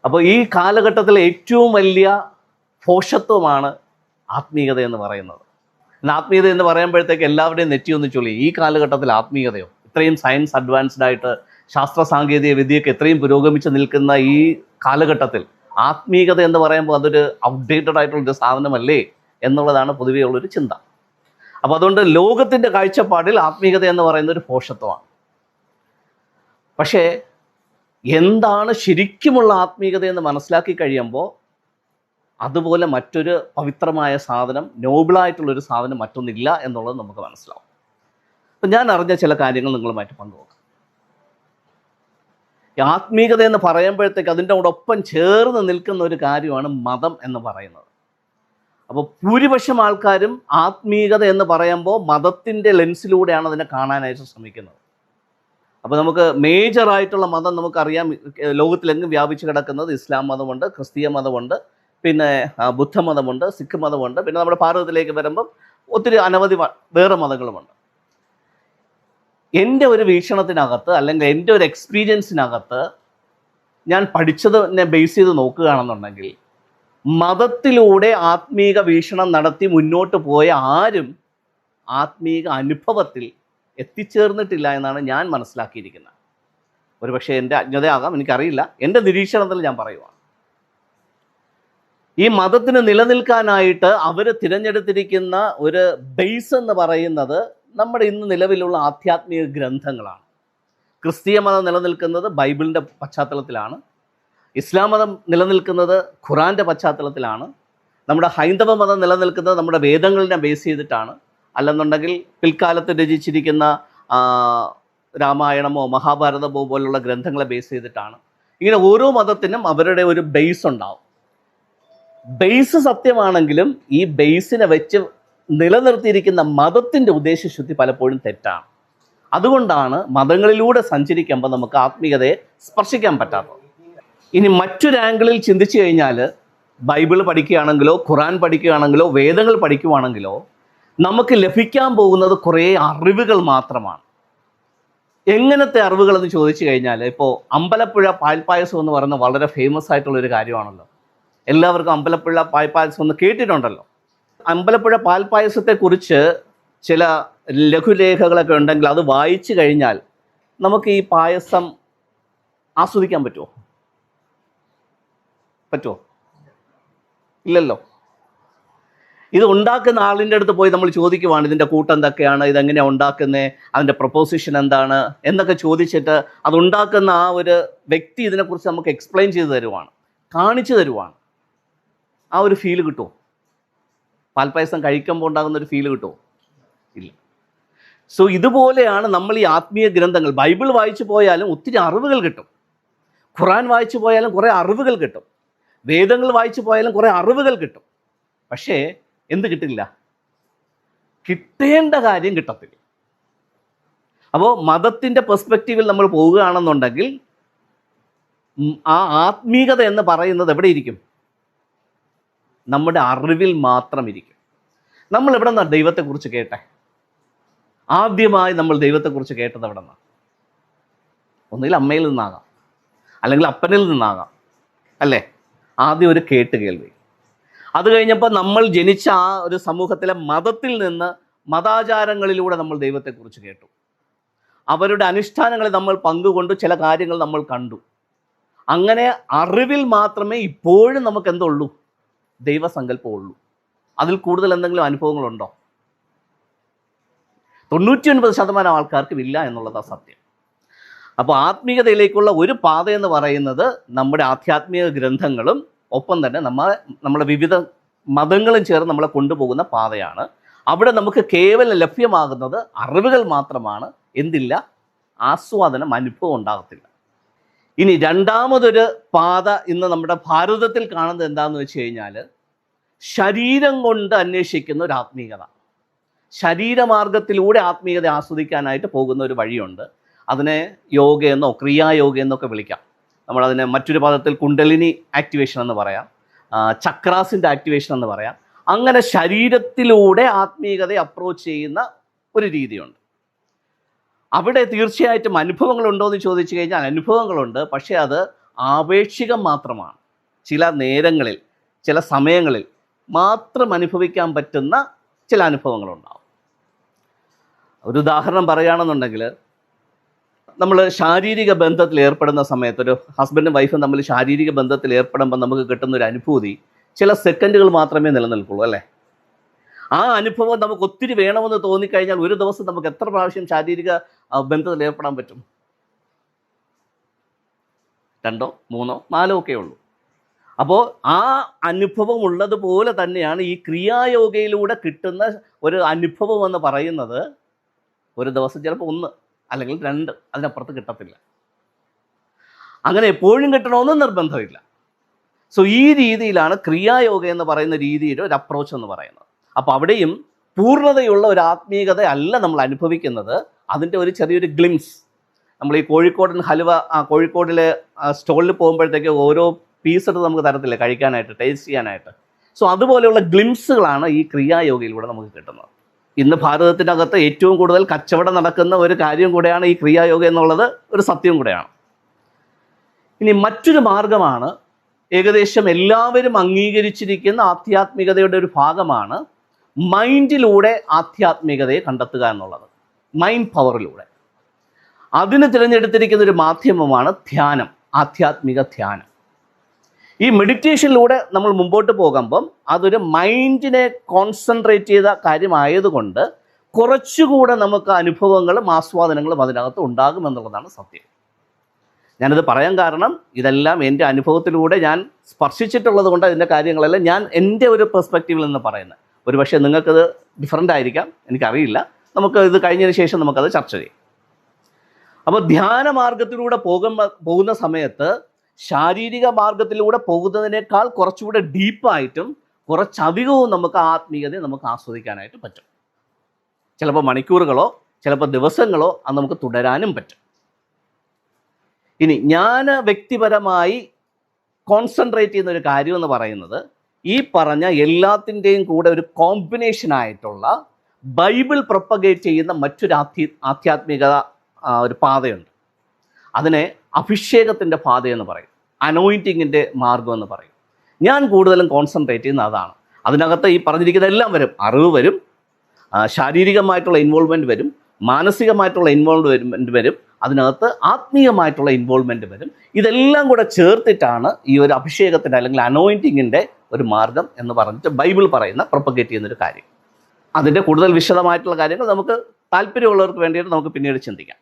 അപ്പോൾ ഈ കാലഘട്ടത്തിൽ ഏറ്റവും വലിയ പോഷത്വമാണ് ആത്മീയത എന്ന് പറയുന്നത്. ആത്മീയത എന്ന് പറയുമ്പോഴത്തേക്ക് എല്ലാവരുടെയും നെറ്റിയൊന്ന് ചൊല്ലി. ഈ കാലഘട്ടത്തിൽ ആത്മീയതയോ? ഇത്രയും സയൻസ് അഡ്വാൻസ്ഡ് ആയിട്ട് ശാസ്ത്ര സാങ്കേതിക വിദ്യയൊക്കെ എത്രയും പുരോഗമിച്ച് നിൽക്കുന്ന ഈ കാലഘട്ടത്തിൽ ആത്മീയത എന്ന് പറയുമ്പോൾ അതൊരു ഔട്ട്ഡേറ്റഡ് ആയിട്ടുള്ളൊരു സാധനമല്ലേ എന്നുള്ളതാണ് പൊതുവേ ഉള്ളൊരു ചിന്ത. അപ്പോൾ അതുകൊണ്ട് ലോകത്തിൻ്റെ കാഴ്ചപ്പാടിൽ ആത്മീയത എന്ന് പറയുന്ന ഒരു പോഷത്വമാണ്. പക്ഷേ എന്താണ് ശരിക്കുമുള്ള ആത്മീയത എന്ന് മനസ്സിലാക്കി കഴിയുമ്പോൾ അതുപോലെ മറ്റൊരു പവിത്രമായ സാധനം, നോബിളായിട്ടുള്ളൊരു സാധനം മറ്റൊന്നില്ല എന്നുള്ളത് നമുക്ക് മനസ്സിലാവും. അപ്പം ഞാൻ അറിഞ്ഞ ചില കാര്യങ്ങൾ നിങ്ങളുമായിട്ട് പങ്കുവെക്കാം. ആത്മീയത എന്ന് പറയുമ്പോഴത്തേക്ക് അതിൻ്റെ ഒപ്പം ചേർന്ന് നിൽക്കുന്ന ഒരു കാര്യമാണ് മതം എന്ന് പറയുന്നത്. അപ്പോൾ ഭൂരിപക്ഷം ആൾക്കാരും ആത്മീയത എന്ന് പറയുമ്പോൾ മതത്തിൻ്റെ ലെൻസിലൂടെയാണ് അതിനെ കാണാനായിട്ട് ശ്രമിക്കുന്നത്. അപ്പോൾ നമുക്ക് മേജറായിട്ടുള്ള മതം നമുക്കറിയാം, ലോകത്തിലെങ്ങും വ്യാപിച്ച് കിടക്കുന്നത് ഇസ്ലാം മതമുണ്ട്, ക്രിസ്തീയ മതമുണ്ട്, പിന്നെ ബുദ്ധമതമുണ്ട്, സിഖ് മതമുണ്ട്, പിന്നെ നമ്മുടെ ഭാരതത്തിലേക്ക് വരുമ്പം ഒത്തിരി അനവധി വേറെ മതങ്ങളുമുണ്ട്. എൻ്റെ ഒരു വീക്ഷണത്തിനകത്ത് അല്ലെങ്കിൽ എൻ്റെ ഒരു എക്സ്പീരിയൻസിനകത്ത് ഞാൻ പഠിച്ചതിനെ ബേസ് ചെയ്ത് നോക്കുകയാണെന്നുണ്ടെങ്കിൽ മതത്തിലൂടെ ആത്മീക വീക്ഷണം നടത്തി മുന്നോട്ട് പോയ ആരും ആത്മീക അനുഭവത്തിൽ എത്തിച്ചേർന്നിട്ടില്ല എന്നാണ് ഞാൻ മനസ്സിലാക്കിയിരിക്കുന്നത്. ഒരുപക്ഷെ എൻ്റെ അജ്ഞതയാകാം, എനിക്കറിയില്ല. എൻ്റെ നിരീക്ഷണത്തിൽ ഞാൻ പറയുവാണ്. ഈ മതത്തിന് നിലനിൽക്കാനായിട്ട് അവർ തിരഞ്ഞെടുത്തിരിക്കുന്ന ഒരു ബേസ് എന്ന് പറയുന്നത് നമ്മുടെ ഇന്ന് നിലവിലുള്ള ആധ്യാത്മിക ഗ്രന്ഥങ്ങളാണ്. ക്രിസ്തീയ മതം നിലനിൽക്കുന്നത് ബൈബിളിൻ്റെ പശ്ചാത്തലത്തിലാണ്. ഇസ്ലാം മതം നിലനിൽക്കുന്നത് ഖുറാൻ്റെ പശ്ചാത്തലത്തിലാണ്. നമ്മുടെ ഹൈന്ദവ മതം നിലനിൽക്കുന്നത് നമ്മുടെ വേദങ്ങളിനെ ബേസ് ചെയ്തിട്ടാണ്. അല്ലെന്നുണ്ടെങ്കിൽ പിൽക്കാലത്ത് രചിച്ചിരിക്കുന്ന രാമായണമോ മഹാഭാരതമോ പോലുള്ള ഗ്രന്ഥങ്ങളെ ബേസ് ചെയ്തിട്ടാണ്. ഇങ്ങനെ ഓരോ മതത്തിനും അവരുടെ ഒരു ബേസ് ഉണ്ടാവും. ബേസ് സത്യമാണെങ്കിലും ഈ ബേസിനെ വെച്ച് നിലനിർത്തിയിരിക്കുന്ന മതത്തിൻ്റെ ഉദ്ദേശശുദ്ധി പലപ്പോഴും തെറ്റാണ്. അതുകൊണ്ടാണ് മതങ്ങളിലൂടെ സഞ്ചരിക്കുമ്പോൾ നമുക്ക് ആത്മീയതയെ സ്പർശിക്കാൻ പറ്റാത്തത്. ഇനി മറ്റൊരു ആംഗിളിൽ ചിന്തിച്ചു കഴിഞ്ഞാൽ ബൈബിൾ പഠിക്കുകയാണെങ്കിലോ ഖുറാൻ പഠിക്കുകയാണെങ്കിലോ വേദങ്ങൾ പഠിക്കുകയാണെങ്കിലോ നമുക്ക് ലഭിക്കാൻ പോകുന്നത് കുറേ അറിവുകൾ മാത്രമാണ്. എങ്ങനത്തെ അറിവുകൾ എന്ന് ചോദിച്ചു കഴിഞ്ഞാൽ, ഇപ്പോൾ അമ്പലപ്പുഴ പാൽപ്പായസം എന്ന് പറയുന്നത് വളരെ ഫേമസ് ആയിട്ടുള്ളൊരു കാര്യമാണല്ലോ. എല്ലാവർക്കും അമ്പലപ്പുഴ പാൽപ്പായസം ഒന്ന് കേട്ടിട്ടുണ്ടല്ലോ. അമ്പലപ്പുഴ പാൽപ്പായസത്തെക്കുറിച്ച് ചില ലഘുലേഖകളൊക്കെ ഉണ്ടെങ്കിൽ അത് വായിച്ചു കഴിഞ്ഞാൽ നമുക്ക് ഈ പായസം ആസ്വദിക്കാൻ പറ്റുമോ? ഇല്ലല്ലോ. ഇത് ഉണ്ടാക്കുന്ന ആളിൻ്റെ അടുത്ത് പോയി നമ്മൾ ചോദിക്കുവാണ്, ഇതിൻ്റെ കൂട്ടെന്തൊക്കെയാണ്, ഇതെങ്ങനെയാണ് ഉണ്ടാക്കുന്നത്, അതിൻ്റെ പ്രൊപ്പോസിഷൻ എന്താണ് എന്നൊക്കെ ചോദിച്ചിട്ട് അതുണ്ടാക്കുന്ന ആ ഒരു വ്യക്തി ഇതിനെക്കുറിച്ച് നമുക്ക് എക്സ്പ്ലെയിൻ ചെയ്ത് തരുവാണ്, കാണിച്ചു തരുവാണ്. ആ ഒരു ഫീല് കിട്ടുമോ? പാൽപ്പായസം കഴിക്കുമ്പോൾ ഉണ്ടാകുന്ന ഒരു ഫീല് കിട്ടുമോ? ഇല്ല. സോ ഇതുപോലെയാണ് നമ്മൾ ഈ ആത്മീയ ഗ്രന്ഥങ്ങൾ, ബൈബിൾ വായിച്ചു പോയാലും ഒത്തിരി അറിവുകൾ കിട്ടും, ഖുറാൻ വായിച്ചു പോയാലും കുറേ അറിവുകൾ കിട്ടും, വേദങ്ങൾ വായിച്ചു പോയാലും കുറേ അറിവുകൾ കിട്ടും. പക്ഷേ എന്ത് കിട്ടില്ല? കിട്ടേണ്ട കാര്യം കിട്ടത്തില്ല. അപ്പോൾ മതത്തിൻ്റെ പെർസ്പെക്റ്റീവിൽ നമ്മൾ പോവുകയാണെന്നുണ്ടെങ്കിൽ ആ ആത്മീയത എന്ന് പറയുന്നത് എവിടെ ഇരിക്കും? നമ്മുടെ അറിവിൽ മാത്രം ഇരിക്കും. നമ്മൾ എവിടെ നിന്നാണ് ദൈവത്തെക്കുറിച്ച് കേട്ടെ? ആദ്യമായി നമ്മൾ ദൈവത്തെക്കുറിച്ച് കേട്ടത് എവിടെ നിന്നാണ്? ഒന്നുകിൽ അമ്മയിൽ നിന്നാകാം, അല്ലെങ്കിൽ അപ്പനിൽ നിന്നാകാം, അല്ലേ? ആദ്യം ഒരു കേട്ട് കേൾവി. അത് കഴിഞ്ഞപ്പോൾ നമ്മൾ ജനിച്ച ആ ഒരു സമൂഹത്തിലെ മതത്തിൽ നിന്ന്, മതാചാരങ്ങളിലൂടെ നമ്മൾ ദൈവത്തെക്കുറിച്ച് കേട്ടു. അവരുടെ അനുഷ്ഠാനങ്ങളിൽ നമ്മൾ പങ്കുകൊണ്ട് ചില കാര്യങ്ങൾ നമ്മൾ കണ്ടു. അങ്ങനെ അറിവിൽ മാത്രമേ ഇപ്പോഴും നമുക്ക് എന്തുള്ളൂ? ദൈവസങ്കല്പമുള്ളൂ. അതിൽ കൂടുതൽ എന്തെങ്കിലും അനുഭവങ്ങളുണ്ടോ? 99% ആൾക്കാർക്കും ഇല്ല എന്നുള്ളതാണ് സത്യം. അപ്പോൾ ആത്മീയതയിലേക്കുള്ള ഒരു പാത എന്ന് പറയുന്നത് നമ്മുടെ ആധ്യാത്മിക ഗ്രന്ഥങ്ങളും ഒപ്പം തന്നെ നമ്മുടെ വിവിധ മതങ്ങളും ചേർന്ന് നമ്മളെ കൊണ്ടുപോകുന്ന പാതയാണ്. അവിടെ നമുക്ക് കേവലം ലഭ്യമാകുന്നത് അറിവുകൾ മാത്രമാണ്. എന്തില്ല? ആസ്വാദനം, അനുഭവം ഉണ്ടാകത്തില്ല. ഇനി രണ്ടാമതൊരു പാത ഇന്ന് നമ്മുടെ ഭാരതത്തിൽ കാണുന്നത് എന്താണെന്ന് വെച്ച് കഴിഞ്ഞാൽ, ശരീരം കൊണ്ട് അന്വേഷിക്കുന്ന ഒരു ആത്മീയത. ശരീരമാർഗത്തിലൂടെ ആത്മീയത ആസ്വദിക്കാനായിട്ട് പോകുന്ന ഒരു വഴിയുണ്ട്. അതിനെ യോഗയെന്നോ ക്രിയായോഗയെന്നൊക്കെ വിളിക്കാം. നമ്മളതിനെ മറ്റൊരു പദത്തിൽ കുണ്ടലിനി ആക്ടിവേഷൻ എന്ന് പറയാം, ചക്രാസിൻ്റെ ആക്ടിവേഷൻ എന്ന് പറയാം. അങ്ങനെ ശരീരത്തിലൂടെ ആത്മീയതയെ അപ്രോച്ച് ചെയ്യുന്ന ഒരു രീതിയുണ്ട്. അവിടെ തീർച്ചയായിട്ടും അനുഭവങ്ങളുണ്ടോ എന്ന് ചോദിച്ചു കഴിഞ്ഞാൽ അനുഭവങ്ങളുണ്ട്. പക്ഷേ അത് ആപേക്ഷികം മാത്രമാണ്. ചില നേരങ്ങളിൽ, ചില സമയങ്ങളിൽ മാത്രം അനുഭവിക്കാൻ പറ്റുന്ന ചില അനുഭവങ്ങളുണ്ടാവും. ഒരു ഉദാഹരണം പറയുകയാണെന്നുണ്ടെങ്കിൽ, നമ്മൾ ശാരീരിക ബന്ധത്തിൽ ഏർപ്പെടുന്ന സമയത്ത്, ഒരു ഹസ്ബൻഡും വൈഫും തമ്മിൽ ശാരീരിക ബന്ധത്തിൽ ഏർപ്പെടുമ്പോൾ നമുക്ക് കിട്ടുന്ന ഒരു അനുഭൂതി ചില സെക്കൻഡുകൾ മാത്രമേ നിലനിൽക്കുള്ളൂ അല്ലേ? ആ അനുഭവം നമുക്ക് ഒത്തിരി വേണമെന്ന് തോന്നിക്കഴിഞ്ഞാൽ ഒരു ദിവസം നമുക്ക് എത്ര പ്രാവശ്യം ശാരീരിക ബന്ധത്തിൽ ഏർപ്പെടാൻ പറ്റും? 2, 3, 4 ഒക്കെ ഉള്ളൂ. അപ്പോൾ ആ അനുഭവം ഉള്ളതുപോലെ തന്നെയാണ് ഈ ക്രിയായോഗയിലൂടെ കിട്ടുന്ന ഒരു അനുഭവം എന്ന് പറയുന്നത്. ഒരു ദിവസം ചിലപ്പോൾ 1 അല്ലെങ്കിൽ 2, അതിനപ്പുറത്ത് കിട്ടത്തില്ല. അങ്ങനെ എപ്പോഴും കിട്ടണമെന്ന് നിർബന്ധമില്ല. സോ ഈ രീതിയിലാണ് ക്രിയായോഗ എന്ന് പറയുന്ന രീതിയുടെ ഒരു അപ്രോച്ച് എന്ന് പറയുന്നത്. അപ്പോൾ അവിടെയും പൂർണ്ണതയുള്ള ഒരു ആത്മീയത അല്ല നമ്മൾ അനുഭവിക്കുന്നത്, അതിൻ്റെ ഒരു ചെറിയൊരു ഗ്ലിംസ്. നമ്മൾ ഈ കോഴിക്കോടൻ ഹലുവ കോഴിക്കോടിലെ സ്റ്റോളിൽ പോകുമ്പോഴത്തേക്ക് ഓരോ പീസ് എടുത്ത് നമുക്ക് തരത്തില്ലേ കഴിക്കാനായിട്ട്, ടേസ്റ്റ് ചെയ്യാനായിട്ട്. സോ അതുപോലെയുള്ള ഗ്ലിംസുകളാണ് ഈ ക്രിയായോഗയിലൂടെ നമുക്ക് കിട്ടുന്നത്. ഇന്ന് ഭാരതത്തിനകത്ത് ഏറ്റവും കൂടുതൽ കച്ചവടം നടക്കുന്ന ഒരു കാര്യം കൂടെയാണ് ഈ ക്രിയായോഗ എന്നുള്ളത്, ഒരു സത്യം കൂടെയാണ്. ഇനി മറ്റൊരു മാർഗമാണ്, ഏകദേശം എല്ലാവരും അംഗീകരിച്ചിരിക്കുന്ന ആധ്യാത്മികതയുടെ ഒരു ഭാഗമാണ് മൈൻഡിലൂടെ ആധ്യാത്മികതയെ കണ്ടെത്തുക എന്നുള്ളത്. മൈൻഡ് പവറിലൂടെ. അതിന് തിരഞ്ഞെടുത്തിരിക്കുന്ന ഒരു മാധ്യമമാണ് ധ്യാനം, ആധ്യാത്മിക ധ്യാനം. ഈ മെഡിറ്റേഷനിലൂടെ നമ്മൾ മുമ്പോട്ട് പോകുമ്പം അതൊരു മൈൻഡിനെ കോൺസെൻട്രേറ്റ് ചെയ്ത കാര്യമായതുകൊണ്ട് കുറച്ചുകൂടെ നമുക്ക് അനുഭവങ്ങളും ആസ്വാദനങ്ങളും അതിനകത്ത് ഉണ്ടാകുമെന്നുള്ളതാണ് സത്യം. ഞാനിത് പറയാൻ കാരണം, ഇതെല്ലാം എൻ്റെ അനുഭവത്തിലൂടെ ഞാൻ സ്പർശിച്ചിട്ടുള്ളത് കൊണ്ട് അതിൻ്റെ കാര്യങ്ങളെല്ലാം ഞാൻ എൻ്റെ ഒരു പെർസ്പെക്റ്റീവിൽ നിന്ന് പറയുന്നത്. ഒരു പക്ഷേ നിങ്ങൾക്കത് ഡിഫറൻ്റ് ആയിരിക്കാം, എനിക്കറിയില്ല. നമുക്ക് ഇത് കഴിഞ്ഞതിന് ശേഷം നമുക്കത് ചർച്ച ചെയ്യാം. അപ്പോൾ ധ്യാന മാർഗത്തിലൂടെ പോകുന്ന സമയത്ത് ശാരീരിക മാർഗത്തിലൂടെ പോകുന്നതിനേക്കാൾ കുറച്ചുകൂടെ ഡീപ്പായിട്ടും കുറച്ചധികവും നമുക്ക് ആത്മീയതയെ നമുക്ക് ആസ്വദിക്കാനായിട്ട് പറ്റും. ചിലപ്പോൾ മണിക്കൂറുകളോ ചിലപ്പോൾ ദിവസങ്ങളോ അത് നമുക്ക് തുടരാനും പറ്റും. ഇനി ഞാൻ വ്യക്തിപരമായി കോൺസെൻട്രേറ്റ് ചെയ്യുന്ന ഒരു കാര്യം എന്ന് പറയുന്നത്, ഈ പറഞ്ഞ എല്ലാത്തിൻ്റെയും കൂടെ ഒരു കോമ്പിനേഷനായിട്ടുള്ള ബൈബിൾ പ്രൊപ്പഗേറ്റ് ചെയ്യുന്ന മറ്റൊരു ആധ്യാത്മികത ഒരു പാതയുണ്ട്. അതിനെ അഭിഷേകത്തിൻ്റെ പാതയെന്ന് പറയും, അനോയിൻറ്റിങ്ങിൻ്റെ മാർഗം എന്ന് പറയും. ഞാൻ കൂടുതലും കോൺസെൻട്രേറ്റ് ചെയ്യുന്ന അതാണ്. അതിനകത്ത് ഈ പറഞ്ഞിരിക്കുന്ന എല്ലാം വരും. അറിവ് വരും, ശാരീരികമായിട്ടുള്ള ഇൻവോൾവ്മെൻറ്റ് വരും, മാനസികമായിട്ടുള്ള ഇൻവോൾവ്മെൻറ്റ് വരും, അതിനകത്ത് ആത്മീയമായിട്ടുള്ള ഇൻവോൾവ്മെൻറ്റ് വരും. ഇതെല്ലാം കൂടെ ചേർത്തിട്ടാണ് ഈ ഒരു അഭിഷേകത്തിൻ്റെ അല്ലെങ്കിൽ അനോയിൻറ്റിങ്ങിൻ്റെ ഒരു മാർഗം എന്ന് പറഞ്ഞിട്ട് ബൈബിൾ പറയുന്ന പ്രൊപ്പഗേറ്റ് ചെയ്യുന്നൊരു കാര്യം. അതിൻ്റെ കൂടുതൽ വിശദമായിട്ടുള്ള കാര്യങ്ങൾ നമുക്ക് താല്പര്യമുള്ളവർക്ക് വേണ്ടിയിട്ട് നമുക്ക് പിന്നീട് ചിന്തിക്കാം.